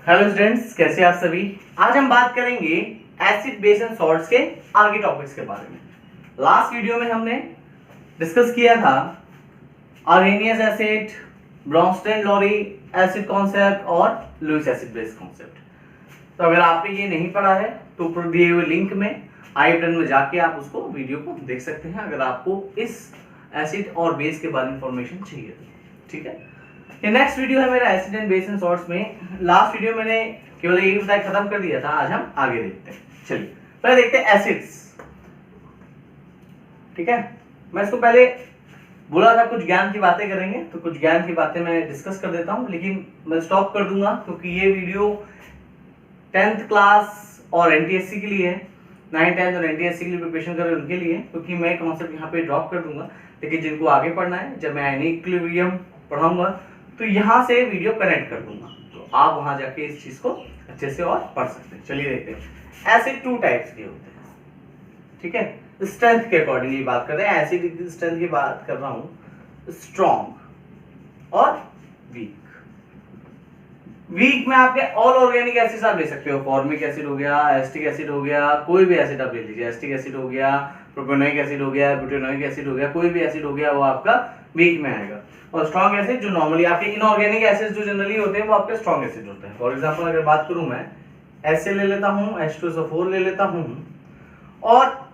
Hello students, कैसे आप सभी। आज हम बात करेंगे एसिड बेस एंड सॉल्ट्स के आगे टॉपिक्स के बारे में। लास्ट वीडियो में हमने डिस्कस किया था आर्हेनियस एसिड, ब्रोंस्टेन-लॉरी एसिड कॉन्सेप्ट और लुईस एसिड बेस कॉन्सेप्ट। तो अगर आपने ये नहीं पढ़ा है तो ऊपर दिए हुए लिंक में आई बटन में जाके आप उसको वीडियो को देख सकते हैं, अगर आपको इस एसिड और बेस के बारे में इंफॉर्मेशन चाहिए। ठीक है, ये नेक्स्ट वीडियो है मेरा acid and base and salts में। लास्ट वीडियो मैंने केवल यही बताया, खत्म कर दिया था। आज हम आगे देखते हैं। चलिए पहले देखते हैं एसिड्स। ठीक है, मैं इसको पहले बोला था कुछ ज्ञान की बातें करेंगे, तो कुछ ज्ञान की बातें मैं डिस्कस कर देता हूं, लेकिन मैं स्टॉप कर दूंगा क्योंकि ये वीडियो 10th क्लास और एनटीएससी के लिए है। 9th 10th और एनटीएससी के लिए प्रिपरेशन कर रहे हैं उनके लिए, क्योंकि मैं कॉन्सेप्ट यहाँ पे ड्रॉप कर दूंगा। लेकिन जिनको आगे पढ़ना है, जब मैं इक्विलिब्रियम पढ़ाऊंगा तो यहाँ से वीडियो कनेक्ट कर दूंगा, तो आप वहां जाके इस चीज को अच्छे से और पढ़ सकते हैं। चलिए देखते हैं। एसिड 2 टाइप्स के होते हैं। ठीक है, स्ट्रेंथ के अकॉर्डिंगली बात कर रहे हैं। एसिड की स्ट्रेंथ की बात कर रहा हूं, स्ट्रॉन्ग और वीक। वीक में आपके ऑल ऑर्गेनिक एसिड आप ले सकते हो। फॉर्मिक एसिड हो गया, एस्टिक एसिड हो गया, कोई भी एसिड आप ले लीजिए। एस्टिक एसिड हो गया, प्रोपेनोइक एसिड हो गया, ब्यूटेनोइक एसिड हो गया, कोई भी एसिड हो गया, वो आपका वीक में आएगा। और स्ट्रॉन्ग एसिड जो नॉर्मली आपके इनऑर्गेनिक एसिड जो जनरली होते हैं वो आपके स्ट्रॉन्ग एसिड होते हैं। फॉर एग्जांपल अगर बात करूं, मैं HCl ले लेता हूं, H2SO4 ले लेता हूं और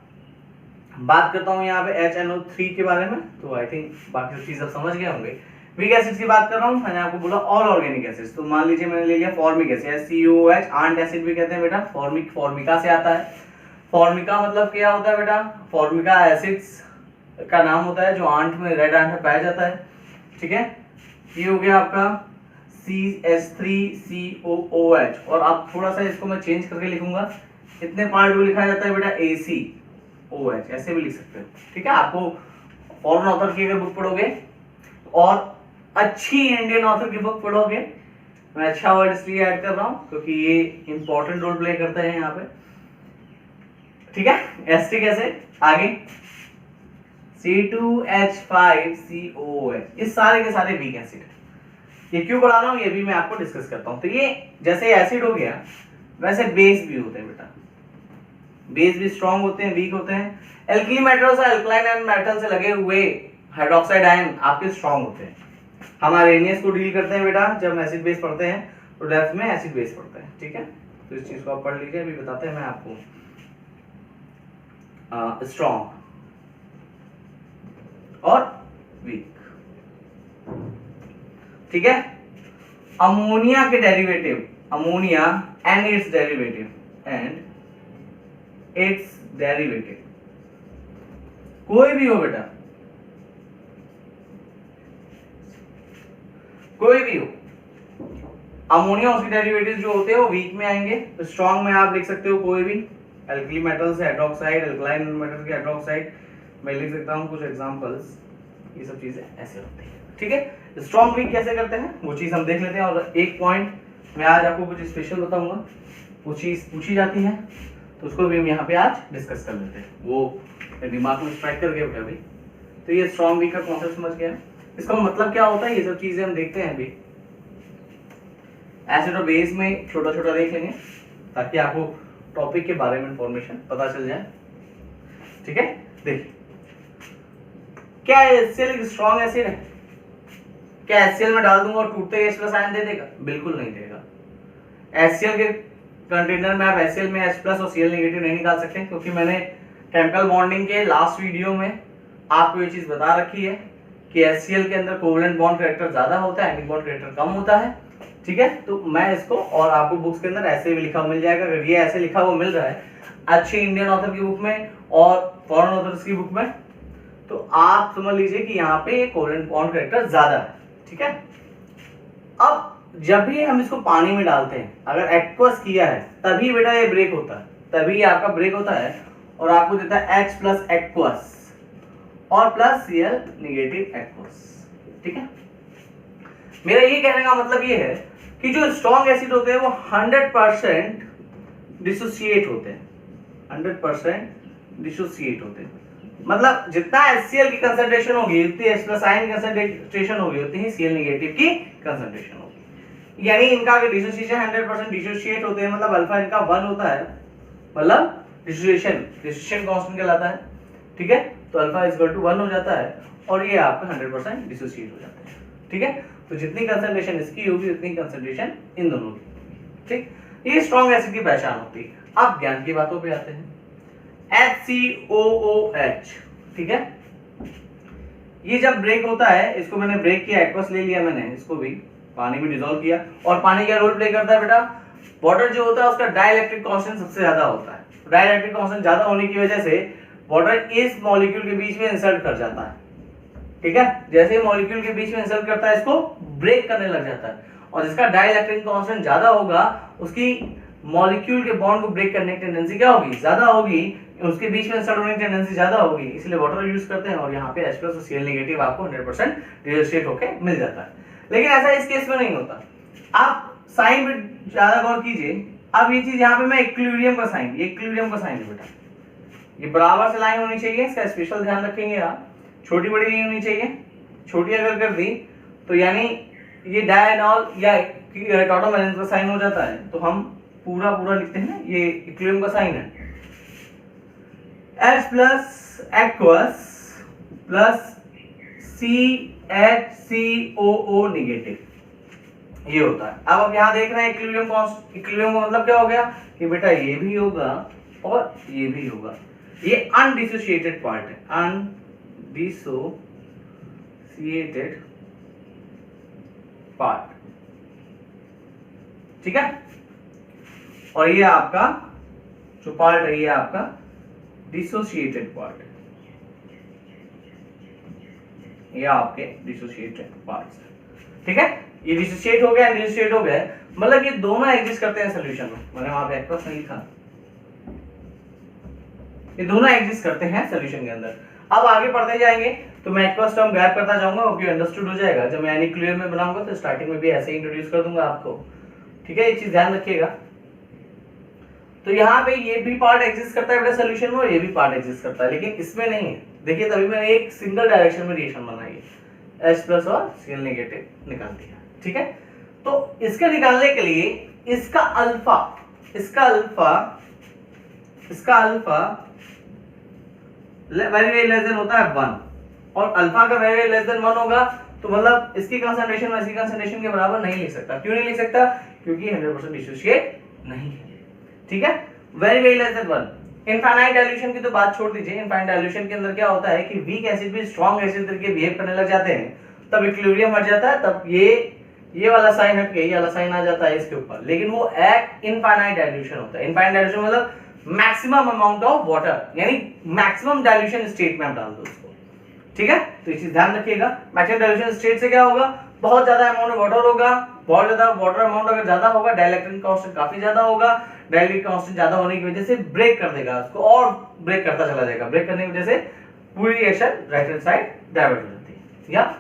बात करता हूं यहाँ पे HNO3 के बारे में, तो आई थिंक बाकी चीज आप समझ गए होंगे। वीक एसिड की बात कर रहा हूं, मैंने आपको बोला ऑल ऑर्गेनिक एसिड। तो मान लीजिए मैंने ले लिया formic acid, COOH, ant acid भी कहते हैं बेटा। फॉर्मिक फॉर्मिका से आता है। फॉर्मिका मतलब क्या होता है बेटा? फॉर्मिका एसिड्स का नाम होता है जो आंट में, रेड आंट में पाया जाता है। ठीक है, ये हो गया आपका CH3COOH। और आप थोड़ा सा इसको मैं चेंज करके लिखूंगा, इतने पार्ट को लिखा जाता है बेटा ACOH, ऐसे भी लिख सकते हो। ठीक है, आपको फॉरेन ऑथर की अगर बुक पढ़ोगे और अच्छी इंडियन ऑथर की बुक पढ़ोगे, मैं अच्छा वर्ड इसलिए ऐड कर रहा हूं क्योंकि ये इंपॉर्टेंट रोल प्ले करता है यहाँ पे। ठीक है, एस्टिक एसिड आगे C2H5COOH, ये सारे के सारे वीक एसिड है। ये क्यों पढ़ा रहा हूं ये भी मैं आपको डिस्कस करता हूं। तो ये जैसे एसिड हो गया, वैसे बेस भी होते हैं बेटा। बेस भी स्ट्रॉन्ग होते हैं, वीक होते हैं। एल्किली मेटल्स और अल्कलाइन मेटल से लगे हुए हाइड्रोक्साइड आयन आपके स्ट्रॉन्ग होते हैं। हम आर्हेनियस को डील करते हैं बेटा, जब एसिड बेस पढ़ते हैं तो डेप्थ में एसिड बेस पढ़ते हैं। ठीक है, तो इस चीज को आप पढ़ लीजिए, अभी बताते हैं मैं आपको। स्ट्रॉन्ग और वीक। ठीक है, अमोनिया के derivative, ammonia and it's derivative, कोई भी हो बेटा, कोई भी हो, अमोनिया उसके डेरिवेटिव जो होते हैं वो वीक में आएंगे। तो स्ट्रॉन्ग में आप लिख सकते हो कोई भी एल्कली मेटल से हाइड्रोक्साइड, अल्कलाइन मेटल के हाइड्रोक्साइड। मैं लिख सकता हूं कुछ एग्जांपल्स, ये सब चीजें ऐसे होती है। ठीक है, स्ट्रॉन्ग वीक कैसे करते हैं वो चीज हम देख लेते हैं। और एक पॉइंट मैं आज आपको कुछ स्पेशल बताऊंगा, वो चीज पूछी जाती है तो उसको भी हम यहाँ पे आज डिस्कस कर लेते हैं। वो दिमाग में स्ट्राइक कर गया अभी। तो ये स्ट्रॉन्ग वीक का कॉन्सेप्ट समझ गया, इसका मतलब क्या होता है, ये सब चीजें हम देखते हैं अभी। एसिड और बेस में छोटा छोटा देख लेंगे ताकि आपको टॉपिक के बारे में इंफॉर्मेशन पता चल जाए। ठीक है, देखिए, क्या HCl एक स्ट्रॉन्ग एसिड है? क्या HCl में डाल दूंगा और टूटते ही H+ आयन दे देगा? बिल्कुल नहीं देगा। HCl के कंटेनर में आप HCl में H+ और Cl नेगेटिव नहीं निकाल सकते, क्योंकि मैंने केमिकल बॉन्डिंग के लास्ट वीडियो में आपको ये चीज बता रखी है कि HCl के अंदर कोवेलेंट बॉन्ड कैरेक्टर ज्यादा होता है, एंटी बॉन्ड कैरेक्टर कम होता है। ठीक है, तो मैं इसको, और आपको बुक्स के अंदर ऐसे भी लिखा मिल जाएगा। अगर ये ऐसे लिखा हुआ मिल रहा है अच्छी इंडियन ऑथर की बुक में और फॉरेन ऑथर्स की बुक में, तो आप समझ लीजिए कि यहाँ पे कोवेलेंट बॉन्ड कैरेक्टर ज्यादा है। ठीक है, अब जब भी हम इसको पानी में डालते हैं, अगर एक्वस किया है तभी बेटा ये ब्रेक होता है, तभी आपका ब्रेक होता है और आपको देता है H+ एक्वस और प्लस Cl नेगेटिव एक्वस। ठीक है, मेरा ये कहने का मतलब ये है कि जो स्ट्रॉन्ग एसिड होते हैं वो 100% डिसोसिएट होते हैं, 100% डिसोसिएट होते हैं। मतलब जितना HCl की कंसंट्रेशन होगी, उतनी H+ आयन कंसंट्रेशन होगी, उतनी ही Cl नेगेटिव की कंसंट्रेशन होगी। यानी इनका अगर डिसोसिएशन 100% डिसोसिएट होते हैं, मतलब अल्फा इनका 1 होता है, मतलब डिसोसिएशन कांस्टेंट कहलाता है, ठीक है। तो अल्फा इज इक्वल टू 1 हो जाता है और ये आपका 100% डिसोसिएट हो जाता है, ठीक है। तो जितनी कंसंट्रेशन इसकी होगी उतनी कंसंट्रेशन इन दोनों की, ठीक। ये स्ट्रॉन्ग एसिड की पहचान होती है। अब ज्ञान की बातों पे आते हैं। HCOOH, ठीक है। ये जब ब्रेक होता है, इसको मैंने ब्रेक किया, एक्वस ले लिया मैंने, इसको भी पानी में डिसॉल्व किया। और पानी क्या रोल प्ले करता है बेटा? वाटर जो होता है उसका डाइलेक्ट्रिक कांस्टेंट सबसे ज्यादा होता है। डाइलेक्ट्रिक कांस्टेंट ज्यादा होने की वजह से वाटर इस मॉलिक्यूल के बीच में इंसर्ट कर जाता है, ठीक है। जैसे मॉलिक्यूल के बीच में इंसर्ट करता है, इसको ब्रेक करने लग जाता है। और जिसका डाइलेक्ट्रिक कांस्टेंट ज्यादा होगा, उसकी मॉलिक्यूल के बॉन्ड को ब्रेक करने की टेंडेंसी क्या होगी? ज्यादा होगी, उसके बीच में इंसर्ट होने की टेंडेंसी ज्यादा होगी, इसलिए वाटर यूज करते हैं। और यहाँ पे H+ और Cl नेगेटिव आपको 100% डिसोसिएट होके मिल जाता है। लेकिन ऐसा इस केस में नहीं होता। आप साइन पे ज्यादा गौर कीजिए। अब ये चीज यहाँ पे मैं इक्विलिब्रियम का साइन, ये इक्विलिब्रियम का साइन है बेटा, ये बराबर से लाइन होनी चाहिए, इसका स्पेशल ध्यान रखेंगे आप। छोटी बड़ी नहीं होनी चाहिए, छोटी अगर कर दी तो यानी ये डायनॉल या टॉटोमेरेंस का साइन हो जाता है। तो हम पूरा लिखते हैं ना, ये इक्विलिब्रियम का साइन है। H+ aqueous plus CHCOO negative, ये होता है। अब आप यहाँ देख रहे हैं इक्विलिब्रियम का मतलब क्या हो गया कि बेटा ये भी होगा और ये भी होगा। ये अनडिसोसिएटेड पार्ट है, अनडिसोसिएटेड पार्ट, ठीक है। और ये आपका जो पार्ट है, ये आपका डिसोसिएटेड पार्ट है, ये आपके डिसोसिएटेड पार्ट्स, ठीक है। ये डिसोसिएट हो गया, डिसोसिएट हो गया, मतलब ये दोनों एग्जिस्ट करते हैं सॉल्यूशन में। मैंने वहां पे एक्वस नहीं लिखा, ये दोनों एग्जिस्ट करते हैं सॉल्यूशन के अंदर। अब आगे पढ़ते जाएंगे तो मैं एक्वस टर्म गैप करता जाऊंगा, ओके अंडरस्टूड हो जाएगा। जब मैं एनिक्लियर में बनाऊंगा तो स्टार्टिंग में भी ऐसे ही इंट्रोड्यूस कर दूंगा आपको, ठीक है। ये चीज ध्यान रखिएगा। तो यहाँ पे ये भी पार्ट एग्जिस्ट करता है बेटा सॉल्यूशन में, और ये भी पार्ट एग्जिस्ट करता है, लेकिन इसमें नहीं है। देखिए तभी मैंने एक सिंगल डायरेक्शन में रिएक्शन बनाई है, H+ और Cl नेगेटिव निकाल दिया, ठीक है। तो इसके निकालने के लिए इसका अल्फा वेरी लेस देन होता है 1, और अल्फा का वेरी लेस देन 1 होगा तो मतलब इसकी कंसंट्रेशन और इसकी कंसंट्रेशन के बराबर नहीं लिख सकता। क्यों नहीं लिख सकता? क्योंकि 100% डिसोसिएट नहीं है, ठीक है। Very less than 1। Infinite dilution की तो बात छोड़ दीजिए। इनफाइनाइट डाइल्यूशन के अंदर क्या होता है कि वीक एसिड भी स्ट्रॉन्ग एसिड तरीके बिहेव करने लग जाते हैं, तब इक्विलिब्रियम हट जाता है, तब ये वाला साइन हट के ये वाला साइन आ जाता है इसके ऊपर। लेकिन वो एक इनफाइनाइट डाइल्यूशन होता है। इनफाइनाइट डाइल्यूशन मतलब मैक्सिमम अमाउंट ऑफ वाटर, यानी मैक्सिमम डाइल्यूशन स्टेट में आप डाल दो उसको, ठीक है। तो ये चीज ध्यान रखिएगा। मैक्सिमम डाइल्यूशन स्टेट से क्या होगा? बहुत ज्यादा अमाउंट ऑफ वाटर होगा, बहुत ज्यादा वाटर अमाउंट अगर ज्यादा होगा, डाइलेक्ट्रिक कांस्टेंट काफी ज्यादा होगा, डाइलेक्ट्रिक कांस्टेंट ज्यादा होने की वजह से ब्रेक कर देगा उसको, और ब्रेक करता चला जाएगा। ब्रेक करने की वजह से पूरी reaction right hand side divert हो जाती है या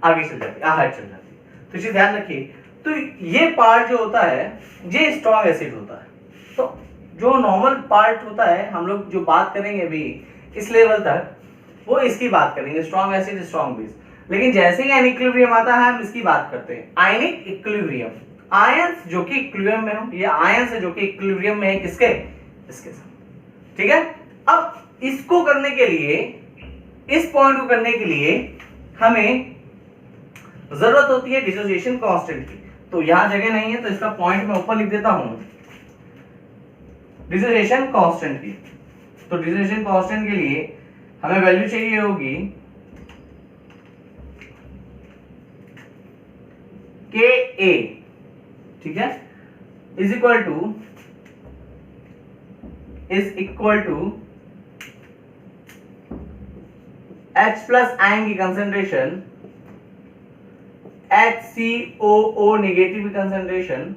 आगे चल जाती है, आगे चल जाती है। तो इसे ध्यान रखिए। तो ये पार्ट जो होता है ये स्ट्रॉन्ग एसिड होता है। तो जो नॉर्मल पार्ट होता है, हम लोग जो बात करेंगे अभी इस लेवल तक, वो इसकी बात करेंगे, स्ट्रॉन्ग एसिड स्ट्रॉन्ग बेस। लेकिन जैसे ही इक्विलिब्रियम आता है हम इसकी बात करते हैं, आयनिक इक्विलिब्रियम। आयंस जो कि इक्विलिब्रियम में हो, ये आयंस है जो कि इक्विलिब्रियम में है किसके? इसके साथ, ठीक है। अब इसको करने के लिए, इस पॉइंट को करने के लिए हमें जरूरत होती है डिसोसिएशन कांस्टेंट की। तो यहां जगह नहीं है तो इसका पॉइंट मैं ऊपर लिख देता हूं, डिसोसिएशन कांस्टेंट की। तो डिसोसिएशन कांस्टेंट के लिए हमें वैल्यू चाहिए होगी Ka, ठीक है, is equal to H+ ion की कंसंट्रेशन, HCOO नेगेटिव की कंसंट्रेशन,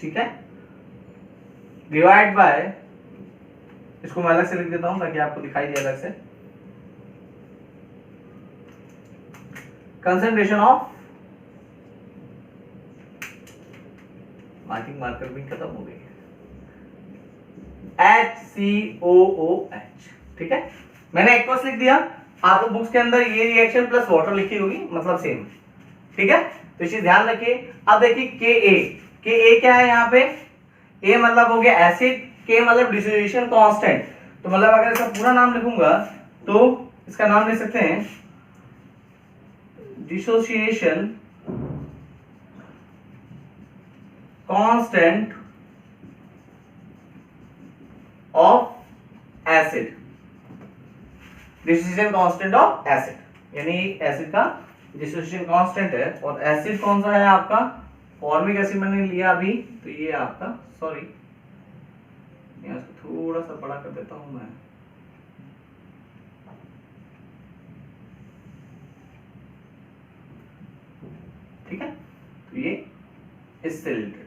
ठीक है, डिवाइड बाय, इसको मैं अलग से लिख देता हूं ताकि आपको दिखाई दे अलग से, कंसंट्रेशन ऑफ, मार्किंग मार्कर भी खत्म हो गई, HCOOH, ठीक है। मैंने एक्वस लिख दिया, आपको बुक्स के अंदर ये रिएक्शन प्लस वाटर लिखी होगी, मतलब सेम, ठीक है, तो इसे ध्यान रखिए। अब देखिए के ए क्या है यहाँ पे, ए मतलब हो गया एसिड, के मतलब डिसोसिएशन कांस्टेंट। तो मतलब अगर इसका पूरा नाम लिखूंगा तो इसका नाम लिख सकते हैं dissociation constant of acid, dissociation constant of acid, यानी एसिड का डिसोसिएशन कांस्टेंट है। और एसिड कौन सा है आपका, फॉर्मिक एसिड मैंने लिया अभी, तो ये आपका, सॉरी यहाँ इसको थोड़ा सा बड़ा कर देता हूं मैं, ठीक है, तो ये इससे रिलेटेड है,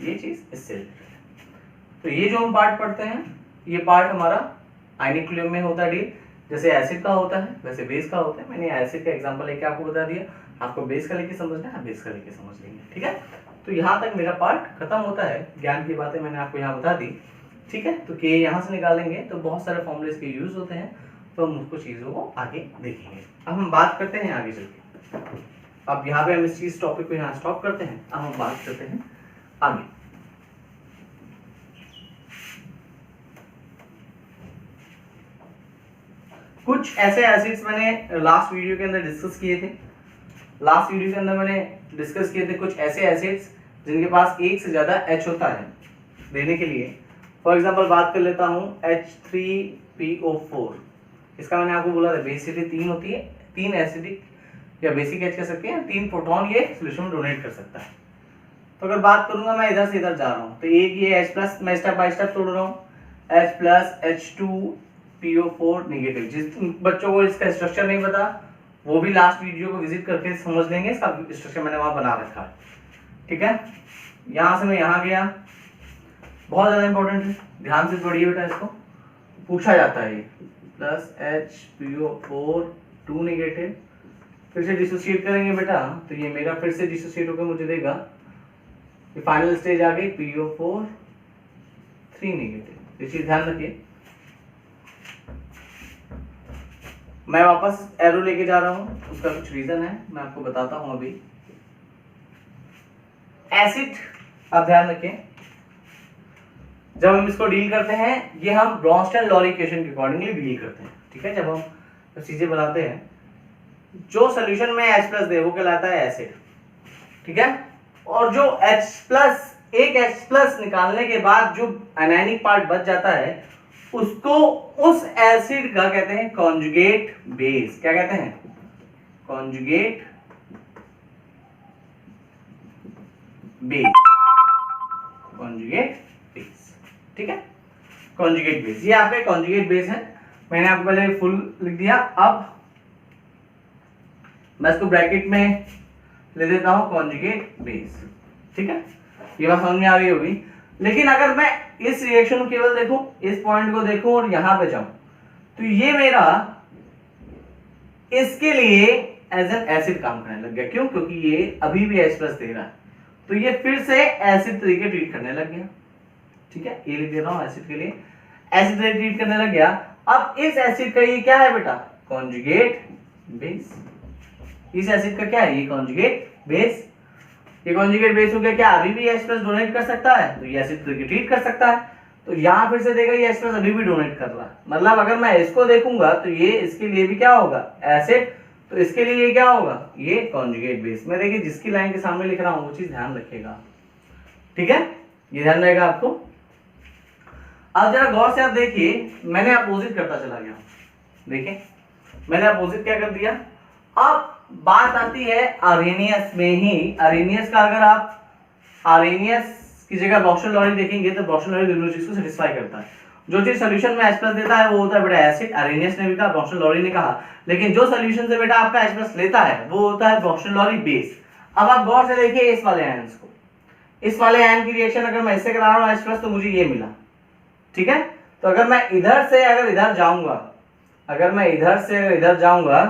ये चीज इससे रिलेटेड है। तो ये जो हम पार्ट पढ़ते हैं, ये पार्ट हमारा आयनिक में होता है डील, जैसे एसिड का होता है वैसे बेस का होता है। मैंने एसिड का एग्जांपल लेके आपको बता दिया, आपको बेस का लेके समझना है, बेस का लेके समझ लेंगे, ठीक है। तो यहाँ तक मेरा पार्ट खत्म होता है, ज्ञान की बातें मैंने आपको यहाँ बता दी, ठीक है। तो के यहाँ से निकालेंगे तो बहुत सारे फॉर्मूले के यूज होते हैं, तो हम उसको चीजों को आगे देखेंगे। अब हम बात करते हैं आगे चल के, अब यहाँ पे हम इस चीज टॉपिक को यहाँ स्टॉप करते हैं। अब हम बात करते हैं आगे। कुछ ऐसे एसिड्स मैंने लास्ट वीडियो के अंदर डिस्कस किए थे, कुछ ऐसे एसिड्स जिनके पास एक से ज्यादा H होता है देने के लिए। फॉर एग्जांपल बात कर लेता हूँ H3PO4, इसका मैंने आपको बोला था बेसिसिटी 3 होती है, 3 एसिडिक या बेसिक H कह सकते हैं, 3 प्रोटॉन ये सॉल्यूशन में डोनेट कर सकता है। तो अगर बात करूंगा, मैं इधर से इधर जा रहा हूँ, तो एक ये H+ मैं स्टेप बाय स्टेप तोड़ रहा हूँ, H+ H2PO4 नेगेटिव। जिस बच्चों को इसका स्ट्रक्चर नहीं पता वो भी लास्ट वीडियो को विजिट करके समझ लेंगे, इसका स्ट्रक्चर मैंने वहां बना रखा है, ठीक है। यहां से मैं यहां गया, बहुत ज्यादा इंपॉर्टेंट है, ध्यान से पढ़िए बेटा, इसको पूछा जाता है। ये प्लस HPO4 2 नेगेटिव, फिर से डिसोसिएट करेंगे बेटा, तो ये मेरा फिर से डिसोसिएट होकर मुझे देगा, ये फाइनल स्टेज आ गई PO4 3 नेगेटिव। ये चीज ध्यान रखिए। मैं वापस एरो लेके जा रहा हूं, उसका कुछ रीजन है, मैं आपको बताता हूं अभी। एसिड, आप ध्यान रखें, जब हम इसको डील करते हैं, ये हम ब्रॉन्स्टन-लॉरी इक्वेशन के अकॉर्डिंगली डील करते हैं, ठीक है। जब हम चीजें बनाते हैं, जो सोल्यूशन में H+ दे वो कहलाता है एसिड, ठीक है। और जो एक H+ निकालने के बाद जो एनायनिक पार्ट बच जाता है, उसको उस एसिड का कहते हैं कॉन्जुगेट बेस। क्या कहते हैं? कॉन्जुगेट बेस, कॉन्जुगेट बेस, ठीक है। कॉन्जुगेट बेस, ये आपका कॉन्जुगेट बेस है, मैंने आपको पहले फुल लिख दिया। अब मैं इसको ब्रैकेट में ले देता हूं कॉन्जुगेट बेस, ठीक है। ये बात समझ में आ रही होगी। लेकिन अगर मैं इस रिएक्शन को केवल देखूं, इस पॉइंट को देखूं और यहां पे जाऊं, तो ये मेरा इसके लिए एज एन एसिड काम करने लग गया। क्यों? क्योंकि ये अभी भी H+ दे रहा है, तो ये फिर से एसिड तरीके ट्रीट करने लग गया, ठीक है। ये लिख दे रहा हूं एसिड के लिए, एसिड तरीके ट्रीट करने लग गया। अब इस एसिड का ये क्या है बेटा? Conjugate base. इस एसिड का क्या है? ये कॉन्जुगेट बेस। ये कॉन्जुगेट बेस हो गया, क्या अभी भी H+ डोनेट कर सकता है? तो ये एसिड तरीके ट्रीट कर सकता है, तो यहां फिर से देगा ये H+ अभी भी डोनेट कर रहा है। मतलब अगर मैं इसको देखूंगा तो ये इसके लिए भी क्या होगा? एसिड। तो इसके लिए ये क्या होगा? ये कॉन्जुगेट बेस। मैं देखिए जिसकी लाइन के सामने लिख रहा हूं वो चीज ध्यान रखिएगा, ठीक है, ये ध्यान रहेगा आपको। अब जरा गौर से आप देखिए, मैंने अपोजिट करता चला गया, देखिए मैंने अपोजिट क्या कर दिया। अब बात आती है अरेनियस में ही। अरेनियस का अगर आप अरेनियस की जगह बॉक्सर-लॉरी देखेंगे तो बॉक्सर-लॉरी दोनों चीज को सेटिस्फाई करता है। जो चीज सोल्यूशन में H+ देता है वो होता है बेटा एसिड, अरेनियस ने भी कहा, बॉक्सर-लॉरी ने कहा। लेकिन जो सोल्यूशन से बेटा आपका H+ लेता है वो होता है बॉक्सर-लॉरी बेस। अब आप गौर से देखिए इस वाले आयन को, इस वाले आयन की रिएक्शन अगर मैं इससे करा रहा हूं H+ तो मुझे ये मिला, ठीक है। तो अगर मैं इधर से इधर जाऊंगा, अगर मैं इधर से इधर जाऊंगा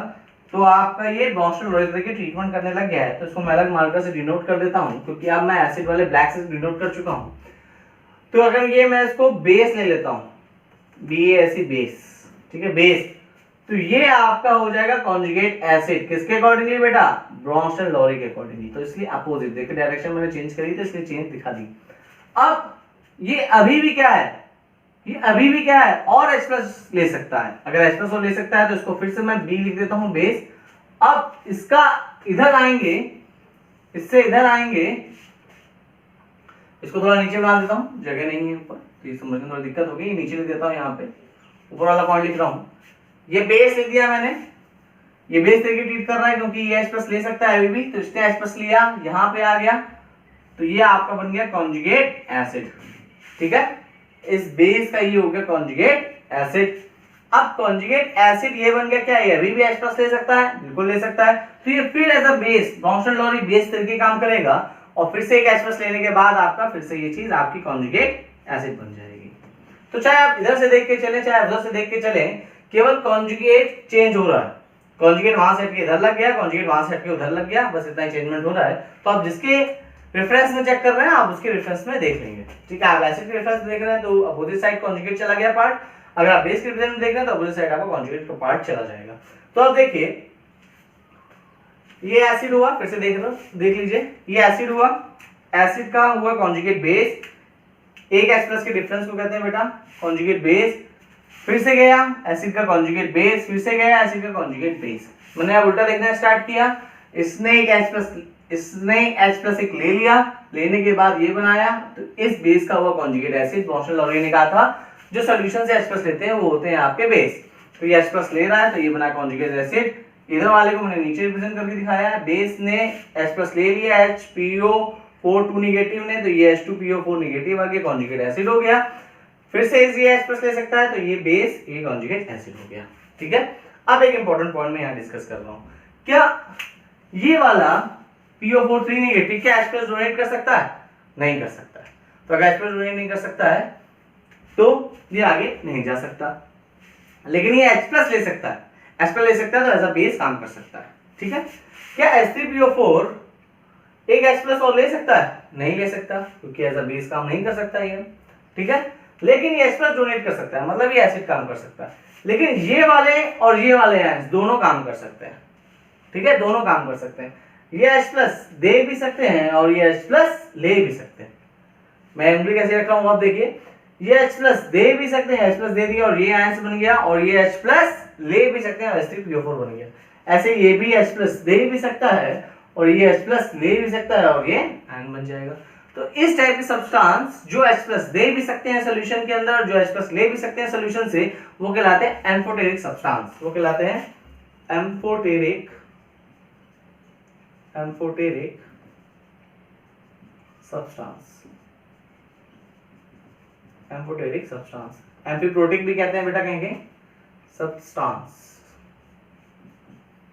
तो आपका ये बॉक्सर-लॉरी के ट्रीटमेंट करने लग गया है। तो इसको मैं अलग मार्कर से डिनोट कर देता हूं, क्योंकि अब मैं एसिड वाले ब्लैक से डिनोट कर चुका हूं। तो अगर ये मैं इसको बेस ले लेता हूं, BASE बेस, ठीक है, बेस, तो ये आपका हो जाएगा कॉन्जुगेट एसिड, किसके अकॉर्डिंगली बेटा, ब्रॉन्सन लॉरी के अकॉर्डिंगली। तो इसलिए अपोजिट, देखिए डायरेक्शन मैंने चेंज करी तो इसलिए चेंज दिखा दी। अब ये अभी भी क्या है, ये अभी भी क्या है, और H प्लस ले सकता है। अगर H प्लस और ले सकता है तो इसको फिर से मैं B लिख देता हूं, बेस। अब इसका इधर आएंगे, इससे इधर आएंगे, इसको थोड़ा नीचे बना देता हूं, जगह नहीं है ऊपर तो ये समझने में थोड़ी दिक्कत होगी, नीचे लिख देता हूं, यहाँ पे ऊपर वाला पॉइंट लिख रहा हूं। ये बेस लिख दिया मैंने, ये बेस तरीके ट्रीट कर रहा है क्योंकि ये H प्लस ले सकता है अभी भी, तो इसने H प्लस लिया, यहाँ पे आ गया, तो ये आपका बन गया कॉन्जुगेट एसिड। ठीक है, इस बेस का ये हो गया कॉन्जुगेट एसिड। अब कॉन्जुगेट एसिड ये बन गया क्या, ये अभी भी H प्लस ले सकता है, बिल्कुल ले सकता है, तो ये फिर as a base, Bronsted Lowry base तरीके काम करेगा, और फिर से एक H प्लस लेने के बाद आपका फिर से ये चीज आपकी कॉन्जुगेट एसिड बन जाएगी। तो चाहे आप इधर से देख के चले, चाहे उधर से देख के चले, केवल कॉन्जुगेट चेंज हो रहा है। कॉन्जुगेट वहां से हटके इधर लग गया, कॉन्जुगेट वहां से हटके उधर लग गया, बस इतना ही चेंजमेंट हो रहा है। तो आप जिसके रेफरेंस में चेक कर रहे हैं, आप उसके रेफरेंस में देख लेंगे। ठीक है, आप एसिड के रेफरेंस देख रहे हैं तो अपोजिट साइड कॉन्जुगेट चला गया पार्ट, अगर आप बेस के रेफरेंस में देख रहे हैं तो अपोजिट साइड आपका कॉन्जुगेट का पार्ट चला जाएगा। तो अब देखिए ये एसिड हुआ, फिर से देख लीजिए, ये एसिड हुआ, एसिड का हुआ कॉन्जुगेट बेस, एक H प्लस के डिफरेंस को कहते हैं बेटा कॉन्जुगेट बेस, फिर से गया एसिड का कॉन्जुगेट बेस, फिर से गया एसिड का कॉन्जुगेट बेस। मैंने अब उल्टा देखना स्टार्ट किया, इसने एक H प्लस एक ले लिया, लेने के बाद ये बनाया, तो इस बेस का हुआ कॉन्जुगेट एसिड। ब्रॉन्सन लॉरी ने कहा था जो सॉल्यूशन से H प्लस लेते हैं वो होते हैं आपके बेस, तो ये H प्लस ले रहा है तो ये बना कॉन्जुगेट एसिड। इधर वाले को मैंने नीचे रिप्रेजेंट करके दिखाया है, बेस ने H प्लस ले लिया, HPO4 2 नेगेटिव ने, तो ये H2PO4 नेगेटिव आ गया, कॉन्जुगेट एसिड हो गया। फिर से ये H प्लस ले सकता है तो ये बेस, ये कॉन्जुगेट एसिड हो गया। ठीक है, अब एक इंपॉर्टेंट पॉइंट मैं यहाँ डिस्कस कर रहा हूँ, क्या ये वाला PO4 3 नेगेटिव क्या H प्लस डोनेट कर सकता है? नहीं कर सकता है। तो अगर H प्लस डोनेट नहीं कर सकता है तो ये आगे नहीं जा सकता, लेकिन ये H प्लस ले सकता है, H प्लस ले सकता है तो एज अ बेस काम कर सकता है। ठीक है, क्या H3PO4 एक H प्लस और ले सकता है? नहीं ले सकता, क्योंकि एज अ बेस काम नहीं कर सकता ये। ठीक है, लेकिन ये H प्लस डोनेट कर सकता है, मतलब ये एसिड काम कर सकता है, लेकिन ये वाले और ये वाले आयंस दोनों काम कर सकते हैं। ठीक है, दोनों काम कर सकते हैं, ये H प्लस दे भी सकते हैं और ये H प्लस ले भी सकते हैं। मैं एमडी कैसे रख रहा हूं आप देखिए, ये H प्लस दे भी सकते हैं, H प्लस दे दिया और ये आयंस बन गया, और ये H प्लस ले भी सकते हैं, H3PO4 बन गया। ऐसे ये भी H प्लस दे भी सकता है और ये H प्लस ले भी सकता है और ये आयन बन जाएगा। तो इस टाइप के सब्सटेंस जो H प्लस दे भी सकते हैं सॉल्यूशन के अंदर, जो H प्लस ले भी सकते हैं सॉल्यूशन से, वो कहलाते हैं एम्फोटेरिक सब्सटेंस। वो कहलाते हैं amphoteric substance, amphoteric substance. Amphiprotic भी कहते हैं बेटा, कहेंगे सब्सटेंस,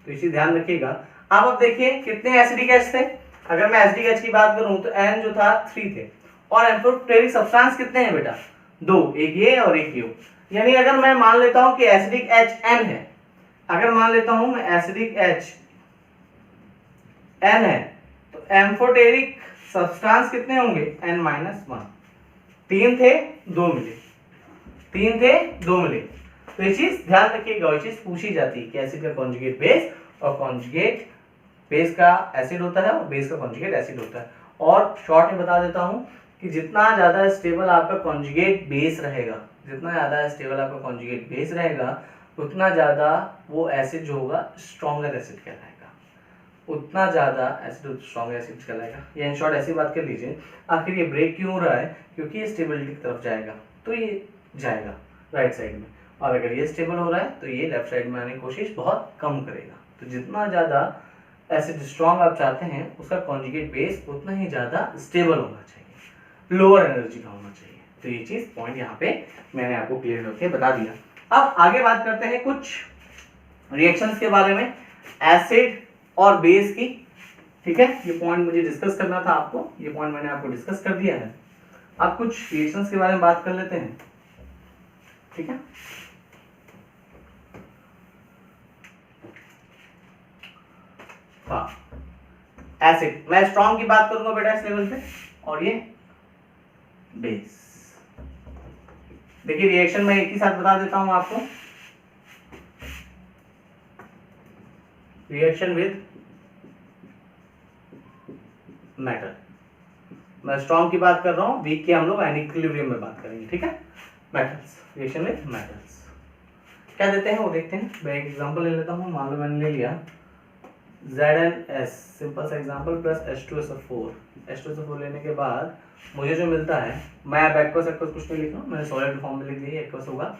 तो इसी ध्यान रखिएगा। अब देखिए कितने एसिडिक एच थे, अगर मैं एसिडिक एच की बात करूं तो N जो था 3 थे, और एम्फोटेरिक सब्सटेंस कितने हैं बेटा? 2, एक ये और एक ये। यानी अगर मैं मान लेता हूं कि एसिडिक एच N है, अगर मान लेता हूं मैं एसिडिक एच N है, तो एम्फोटेरिक सब्सटेंस कितने होंगे? N-1। 3 थे 2 मिले, 3 थे 2 मिले। तो ये चीज ध्यान रखिएगा, ये चीज पूछी जाती है कि एसिड का कॉन्जुगेट बेस और कॉन्जुगेट बेस का एसिड होता है और बेस का कॉन्जुगेट एसिड होता है। और शॉर्ट में बता देता हूं कि जितना ज्यादा स्टेबल आपका कॉन्जुगेट बेस रहेगा, जितना ज्यादा स्टेबल आपका कॉन्जुगेट बेस रहेगा, उतना ज्यादा वो एसिड जो होगा स्ट्रॉन्गर एसिड कहलाएगा, उतना ज्यादा एसिड स्ट्रॉन्ग एसिड कहलाएगा। ये इन शॉर्ट ऐसी बात कर लीजिए। आखिर ये ब्रेक क्यों हो रहा है? क्योंकि ये स्टेबिलिटी की तरफ जाएगा, तो ये जाएगा राइट साइड में, और अगर ये स्टेबल हो रहा है तो ये लेफ्ट साइड में आने की कोशिश बहुत कम करेगा। तो जितना ज्यादा एसिड स्ट्रॉन्ग आप चाहते हैं, उसका कॉन्जुगेट बेस उतना ही ज्यादा स्टेबल होना चाहिए, लोअर एनर्जी का होना चाहिए। तो ये चीज पॉइंट यहाँ पे मैंने आपको क्लियर करके बता दिया। अब आगे बात करते हैं कुछ रिएक्शंस के बारे में, एसिड और बेस की। ठीक है, ये पॉइंट मुझे डिस्कस करना था आपको, ये पॉइंट मैंने आपको डिस्कस कर दिया है। अब कुछ रिएक्शंस के बारे में बात कर लेते हैं। ठीक है, हाँ, एसिड, मैं स्ट्रॉन्ग की बात करूंगा बेटा इस लेवल पे, और ये बेस। देखिए रिएक्शन मैं एक ही साथ बता देता हूं आपको। Reaction with metal. मैं स्ट्रॉन्ग की बात कर रहा हूँ, वीक की हम लोग इक्विलिब्रियम में बात करेंगे, ठीक है। मेटल्स, रिएक्शन विद मेटल्स क्या देते हैं वो देखते हैं। मैं एक एग्जांपल ले लेता हूँ, मान लो मैंने ले लिया ZnS, सिंपल सा एग्जांपल, प्लस H2SO4। H2SO4 लेने के बाद मुझे जो मिलता है, मैं अब एक्वस एक्वस कुछ नहीं लिख रहा हूँ, मैंने सॉलिड फॉर्म में लिख दिया, एक्वस होगा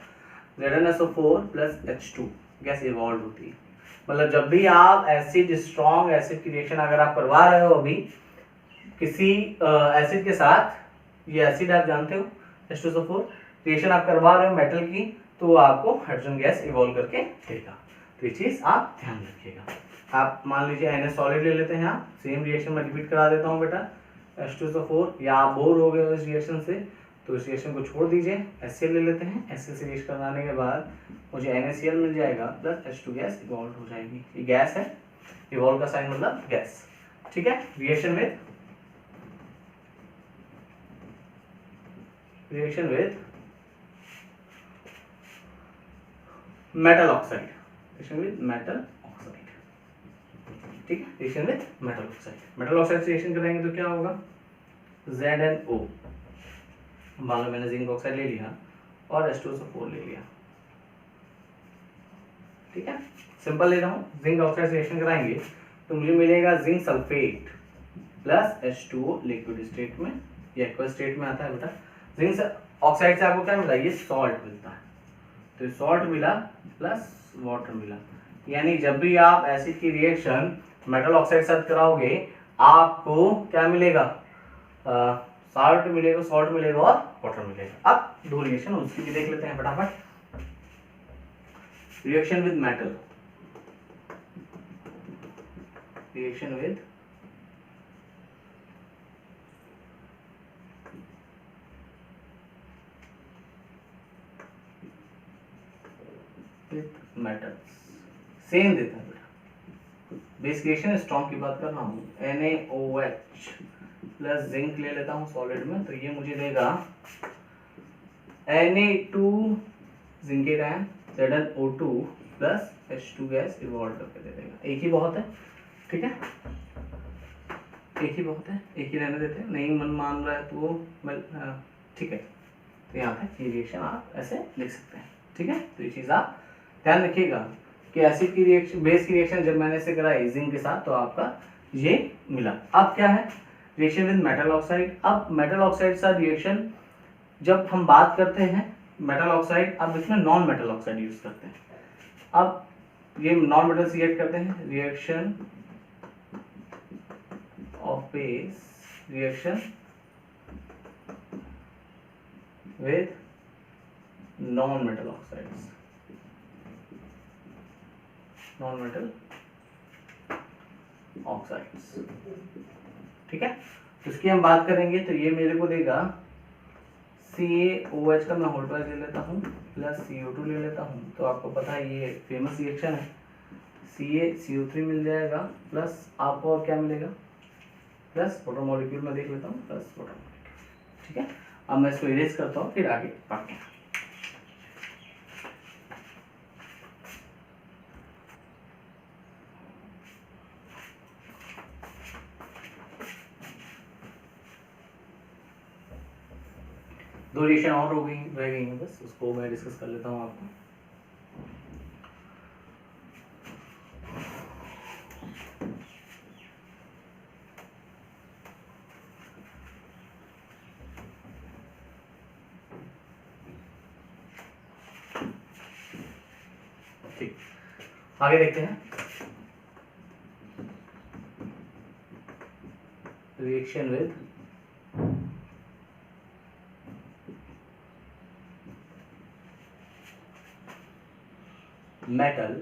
ZnSO4 plus H2, gas evolve होती है। मतलब जब भी आप एसिड, स्ट्रॉन्ग एसिड की रिएक्शन अगर आप करवा रहे हो अभी किसी एसिड के साथ, ये एसिड आप जानते हो H2SO4, रिएक्शन आप करवा रहे हो मेटल की, तो आपको हाइड्रोजन गैस इवॉल्व करके देगा। तो ये चीज आप ध्यान रखिएगा। आप मान लीजिए NH सॉलिड ले लेते हैं, आप सेम रिएक्शन में रिपीट करा देता हूँ बेटा, H2SO4, या आप बोर हो गए हो इस रिएक्शन से तो इस रिएक्शन को छोड़ दीजिए, HCl ले लेते हैं। HCl से रिएक्शन कराने के बाद मुझे NaCl मिल जाएगा प्लस H2 गैस इवॉल्व हो जाएगी। ये गैस है, इवॉल्व का साइन मतलब गैस, ठीक है। Reaction with metal oxide, reaction with metal oxide, ठीक है। Reaction with metal oxide, metal oxide से रिएक्शन करेंगे तो क्या होगा, ZnO, मान लो मैंने जिंक ऑक्साइड ले लिया और H2SO4 ले लिया, ठीक है। सिंपल ले रहा हूँ, जिंक ऑक्साइड से रिएक्शन कराएंगे तो मुझे मिलेगा zinc sulphate plus H2O liquid state में, ये एक्वस स्टेट में आता है बेटा। जिंक ऑक्साइड से आपको क्या मिला, ये सॉल्ट मिलता है, तो सॉल्ट मिला प्लस वाटर मिला। यानी जब भी आप एसिड की रिएक्शन मेटल ऑक्साइड के साथ कराओगे आपको क्या मिलेगा, सॉल्ट मिलेगा, सॉल्ट मिलेगा और वाटर मिलेगा। अब दो रिएक्शन उसकी भी देख लेते हैं फटाफट। Reaction with metal, reaction with metals, same देता है बेटा। बेस रिएक्शन स्ट्रॉन्ग की बात कर रहा हूँ, NaOH प्लस जिंक ले लेता हूँ सॉलिड में, तो ये मुझे देगा Na2 zincate ion ZnO2 plus H2 gas evolve करके दे देगा। एक ही बहुत है, ठीक है, एक ही बहुत है, एक ही रहने देते हैं, नहीं मन मान रहा है तो ठीक है। तो यहाँ पे ये रिएक्शन आप ऐसे लिख सकते हैं, ठीक है। तो ये चीज़ आप ध्यान रखिएगा कि एसिड की रिएक्शन, बेस की रिएक्शन जब मैंने से कराई जिंक के साथ तो आपका ये मिला। अब क्या है, रिएक्शन विद मेटल ऑक्साइड। अब मेटल ऑक्साइड का रिएक्शन जब हम बात करते हैं मेटल ऑक्साइड, अब इसमें नॉन मेटल ऑक्साइड यूज करते हैं। अब ये नॉन मेटल से रिएक्ट करते हैं, reaction of base reaction with non metal oxides, non metal oxides, ठीक है। तो इसकी हम बात करेंगे तो ये मेरे को देगा CaOH का मैं होल ले लेता हूँ प्लस CO2 ले लेता हूँ, तो आपको पता है ये फेमस रिएक्शन है, CaCO3 मिल जाएगा प्लस आपको और क्या मिलेगा, प्लस वाटर मॉलिक्यूल में देख लेता हूँ, प्लस वाटर मॉलिक्यूल, ठीक है। अब मैं इसको इरेज करता हूँ, फिर आगे बढ़ते हैं। दो रिएक्शन और हो गई रह गई हैं, बस उसको मैं डिस्कस कर लेता हूँ आपको। ठीक, आगे देखते हैं। Reaction with metal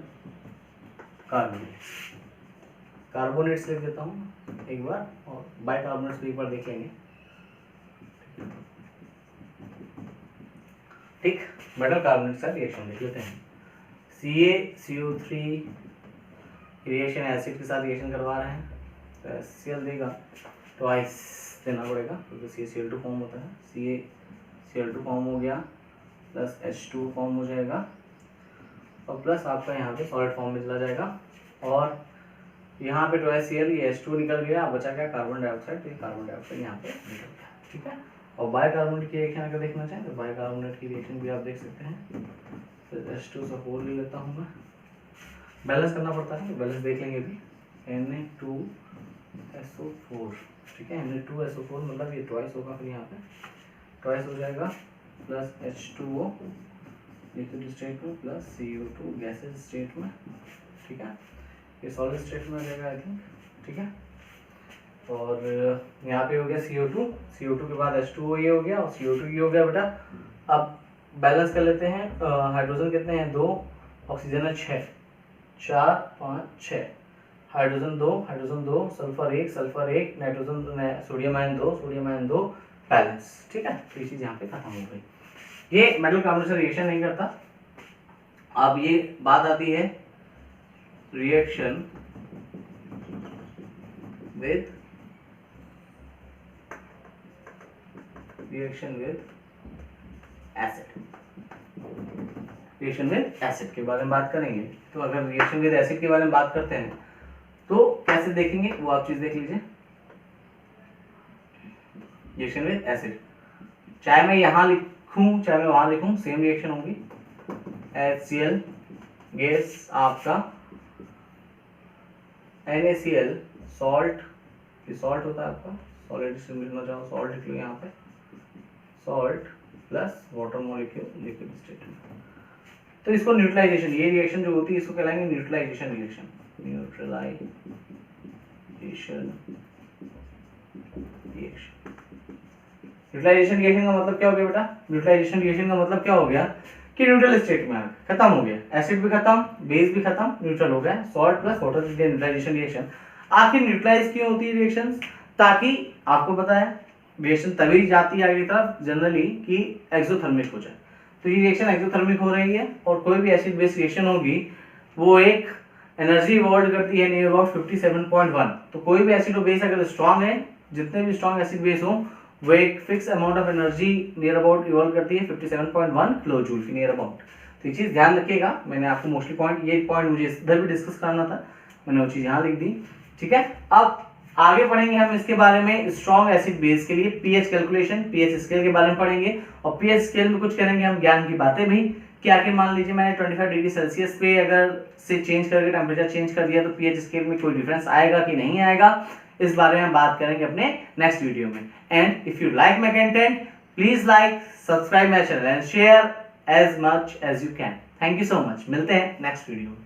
carbonates, carbonates लिख देता हूँ एक बार, और बाइकार्बोनेट्स भी एक बार देख लेंगे, ठीक। मेटल कार्बोनेट का रिएक्शन देख लेते हैं। CaCO3 रिएक्शन एसिड के साथ रिएक्शन करवा रहे हैं, तो HCl देगा, ट्वाइस देना पड़ेगा क्योंकि CaCl2 फॉर्म होता है, CaCl2 फॉर्म हो गया प्लस H2 फॉर्म हो जाएगा और प्लस आपका यहाँ पे सॉलिड फॉर्म में चला जाएगा, और यहाँ पे HCl, ये H2 निकल गया, बचा क्या कार्बन डाइऑक्साइड, तो ये कार्बन डाइऑक्साइड यहाँ पे निकल गया, ठीक है। और बाइकार्बोनेट की रिएक्शन अगर देखना चाहें तो बाइकार्बोनेट की रिएक्शन भी आप देख सकते हैं। तो H2SO4 ले लेता हूँ मैं, बैलेंस करना पड़ता है तो बैलेंस देख लेंगे भी। Na2SO4, ठीक है। Na2SO4 मतलब ये ट्वाइस होगा, फिर यहाँ पे ट्वाइस हो जाएगा, प्लस H2O लिक्विड स्टेट में प्लस CO2 गैसेज स्टेट में, ठीक है। ये सॉलिड स्टेट में आ जाएगा आई थिंक, ठीक है। और यहाँ पे हो गया CO2 के बाद H2O ये हो गया और CO2 ये हो गया बेटा। अब बैलेंस कर लेते हैं, हाइड्रोजन कितने हैं 2, ऑक्सीजन है 6, 4 5 6, hydrogen 2, sulphur 1, nitrogen sodium ion 2, balance, ठीक है। तो ये चीज़ यहाँ पे खत्म हो गई। ये मेटल कार्बोनेट से रिएक्शन नहीं करता। अब ये बात आती है reaction with acid. Reaction with acid के बारे में बात करेंगे। तो अगर रिएक्शन विद एसिड के बारे में बात करते हैं तो कैसे देखेंगे वो आप चीज देख लीजिए। रिएक्शन विद एसिड, चाहे मैं यहाँ लिखूं चाहे मैं वहां लिखूं, सेम रिएक्शन होगी। HCl गैस आपका, NaCl सॉल्ट, ये सॉल्ट होता है आपका, सॉलिड से लिखना चाहो सॉल्ट लिख लो यहाँ पे, salt plus water molecule liquid state में। तो इसको न्यूट्रलाइजेशन, ये रिएक्शन जो होती है इसको कहलाएंगे neutralisation reaction. Neutralisation reaction, neutralisation reaction का मतलब क्या हो गया बेटा? न्यूट्रलाइजेशन रिएक्शन का मतलब क्या हो गया कि न्यूट्रल स्टेट में खत्म हो गया, एसिड भी खत्म, बेस भी खत्म, न्यूट्रल हो गया, सॉल्ट प्लस वाटर की न्यूट्रलाइजेशन रिएक्शन। आखिर न्यूट्रलाइज क्यों होती है रिएक्शन? ताकि आपको पता है रिएक्शन तभी जाती है आगे की तरफ जनरली कि एक्सोथर्मिक हो जाए। तो ये रिएक्शन एक्सोथर्मिक हो रही है और कोई भी एसिड बेस रिएक्शन होगी वो एक एनर्जी इवॉल्व करती है नियर अबाउट 57.1। तो कोई भी एसिड बेस अगर स्ट्रांग है, जितने भी स्ट्रांग एसिड बेस हो वो एक fix amount of energy near about evolve करती है 57.1 किलो जूल की नियर अबाउट। तो ये चीज ध्यान रखिएगा, मैंने आपको मोस्टली पॉइंट, ये पॉइंट मुझे इधर भी डिस्कस करना था, मैंने वो चीज यहाँ लिख दी, ठीक है। अब आगे पढ़ेंगे हम इसके बारे में स्ट्रॉन्ग एसिड बेस के लिए पीएच कैलकुलेशन, पीएच स्केल के बारे में पढ़ेंगे और पीएच स्केल में कुछ करेंगे हम ज्ञान की बातें भी कि आखिर मान लीजिए मैंने 25 डिग्री सेल्सियस पे अगर से चेंज करके टेम्परेचर चेंज कर दिया तो पीएच स्केल में कोई डिफरेंस आएगा कि नहीं आएगा, इस बारे में हम बात करेंगे अपने नेक्स्ट वीडियो में। And if you like my content please like, subscribe my channel and share as much as you can. Thank you so much, मिलते हैं नेक्स्ट वीडियो में।